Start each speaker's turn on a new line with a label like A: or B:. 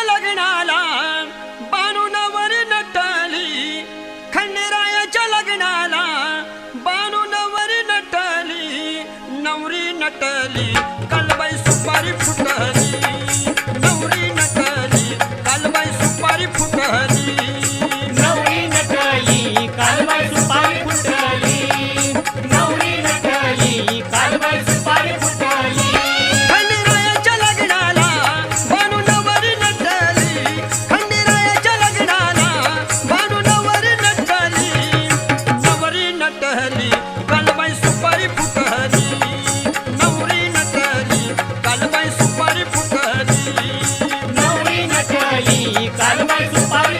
A: लग्नाला बाणूनवर नटली, खंडेरायाच्या लग्नाला बाणूनवर नटली, नवरी नटली कालबाई सुपारी फुटली, नवरी नटली कालबाई सुपारी फुटली,
B: नवरी नटली कालबाई सुपारी फुटली, नवरी नटली कालबाई सुपारी फुटली.
A: खंडेरायाच्या लग्नाला बाणूनवर नटली, खंडेरायाच्या लग्नाला बाणूनवर नटली, नवरी नटली कालबाई सुपारी फुटली, नवरी नटली कालबाई सुपारी फुटली,
B: नवरी नटली कालबाई सुपारी